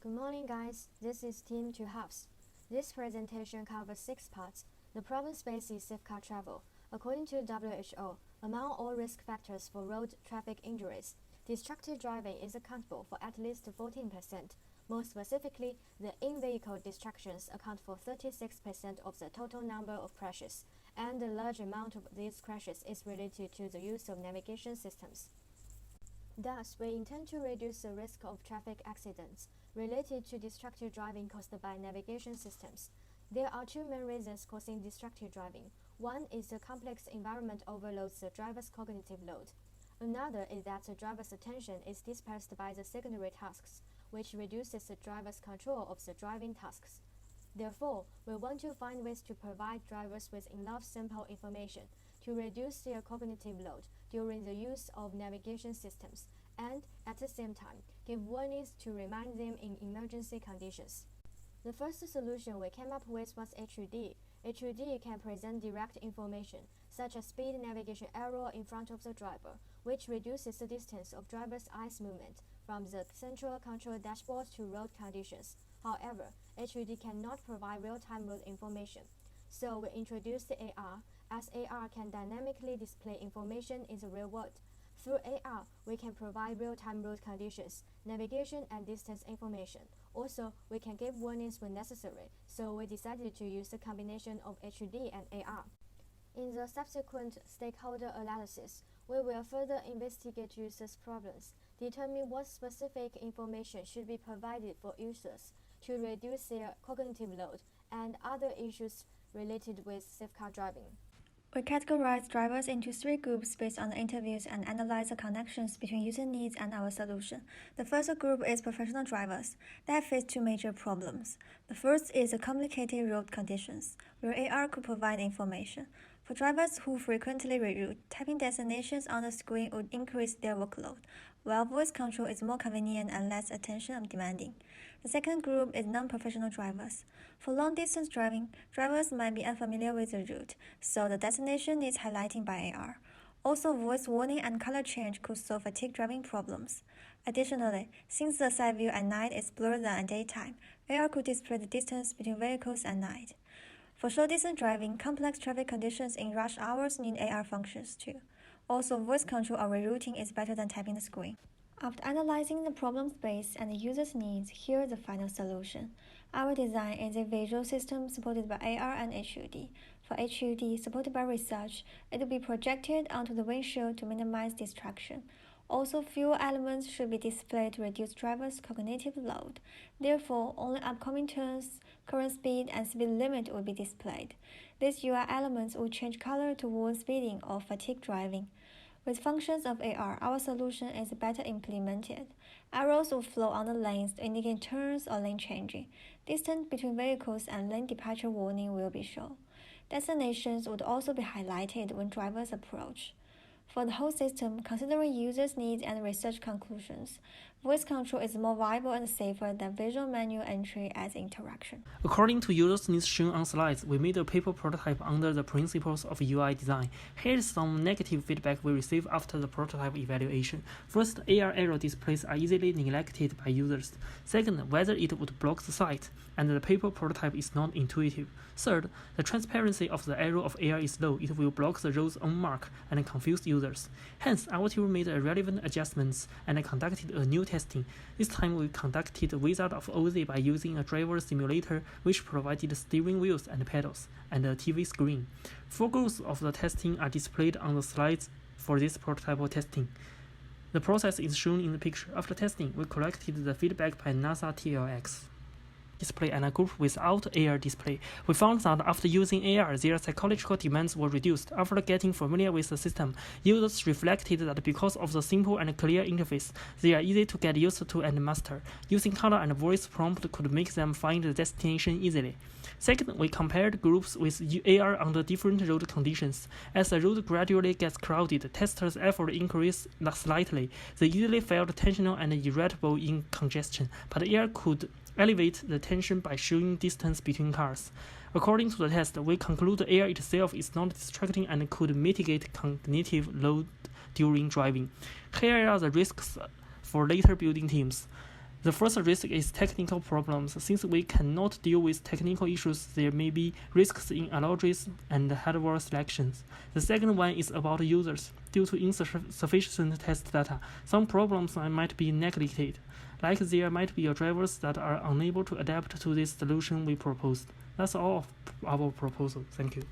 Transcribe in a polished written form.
Good morning, guys. This is Team 2 Halves. This presentation covers 6 parts. The problem space is safe car travel. According to WHO, among all risk factors for road traffic injuries, distracted driving is accountable for at least 14%. More specifically, the in-vehicle distractions account for 36% of the total number of crashes, and a large amount of these crashes is related to the use of navigation systems. Thus, we intend to reduce the risk of traffic accidents related to distracted driving caused by navigation systems. There are 2 main reasons causing distracted driving. One is the complex environment overloads the driver's cognitive load. Another is that the driver's attention is dispersed by the secondary tasks, which reduces the driver's control of the driving tasks. Therefore, we want to find ways to provide drivers with enough sample information to reduce their cognitive load during the use of navigation systems, and at the same time, give warnings to remind them in emergency conditions. The first solution we came up with was HUD. HUD can present direct information, such as speed navigation arrow in front of the driver, which reduces the distance of driver's eyes movement from the central control dashboard to road conditions. However, HUD cannot provide real-time road information. So we introduced AR, as AR can dynamically display information in the real world. Through AR, we can provide real-time road conditions, navigation, and distance information. Also, we can give warnings when necessary, so we decided to use the combination of HUD and AR. In the subsequent stakeholder analysis, we will further investigate users' problems, determine what specific information should be provided for users to reduce their cognitive load, and other issues related with safe car driving. We categorize drivers into 3 groups based on the interviews and analyze the connections between user needs and our solution. The first group is professional drivers that face 2 major problems. The first is the complicated road conditions, where AR could provide information. For drivers who frequently reroute, typing destinations on the screen would increase their workload, while voice control is more convenient and less attention demanding. The second group is non-professional drivers. For long-distance driving, drivers might be unfamiliar with the route, so the destination needs highlighting by AR. Also, voice warning and color change could solve fatigue driving problems. Additionally, since the side view at night is blurred than at daytime, AR could display the distance between vehicles at night. For short-distance driving, complex traffic conditions in rush hours need AR functions too. Also, voice control or rerouting is better than typing the screen. After analyzing the problem space and the user's needs, here is the final solution. Our design is a visual system supported by AR and HUD. For HUD, supported by research, it will be projected onto the windshield to minimize distraction. Also, fewer elements should be displayed to reduce drivers' cognitive load. Therefore, only upcoming turns, current speed, and speed limit will be displayed. These UI elements will change color to warn speeding or fatigue driving. With functions of AR, our solution is better implemented. Arrows will flow on the lanes to indicate turns or lane changing. Distance between vehicles and lane departure warning will be shown. Destinations would also be highlighted when drivers approach. For the whole system, considering users' needs and research conclusions, voice control is more viable and safer than visual manual entry as interaction. According to users' needs shown on slides, we made a paper prototype under the principles of UI design. Here is some negative feedback we received after the prototype evaluation. First, AR arrow displays are easily neglected by users. Second, whether it would block the site, and the paper prototype is not intuitive. Third, the transparency of the arrow of AR is low. It will block the road's own mark and confuse users. Hence, our team made relevant adjustments and conducted a new testing. This time, we conducted Wizard of Oz by using a driver simulator which provided steering wheels and pedals, and a TV screen. 4 goals of the testing are displayed on the slides for this prototype testing. The process is shown in the picture. After testing, we collected the feedback by NASA TLX display and a group without AR display. We found that after using AR, their psychological demands were reduced. After getting familiar with the system, users reflected that because of the simple and clear interface, they are easy to get used to and master. Using color and voice prompt could make them find the destination easily. Second, we compared groups with AR under different road conditions. As the road gradually gets crowded, testers' effort increased slightly. They easily felt tensional and irritable in congestion, but AR could elevate the tension by showing distance between cars. According to the test, we conclude the AR itself is not distracting and could mitigate cognitive load during driving. Here are the risks for later building teams. The first risk is technical problems. Since we cannot deal with technical issues, there may be risks in algorithms and hardware selections. The second one is about users. Due to insufficient test data, some problems might be neglected, like there might be drivers that are unable to adapt to this solution we proposed. That's all of our proposal. Thank you.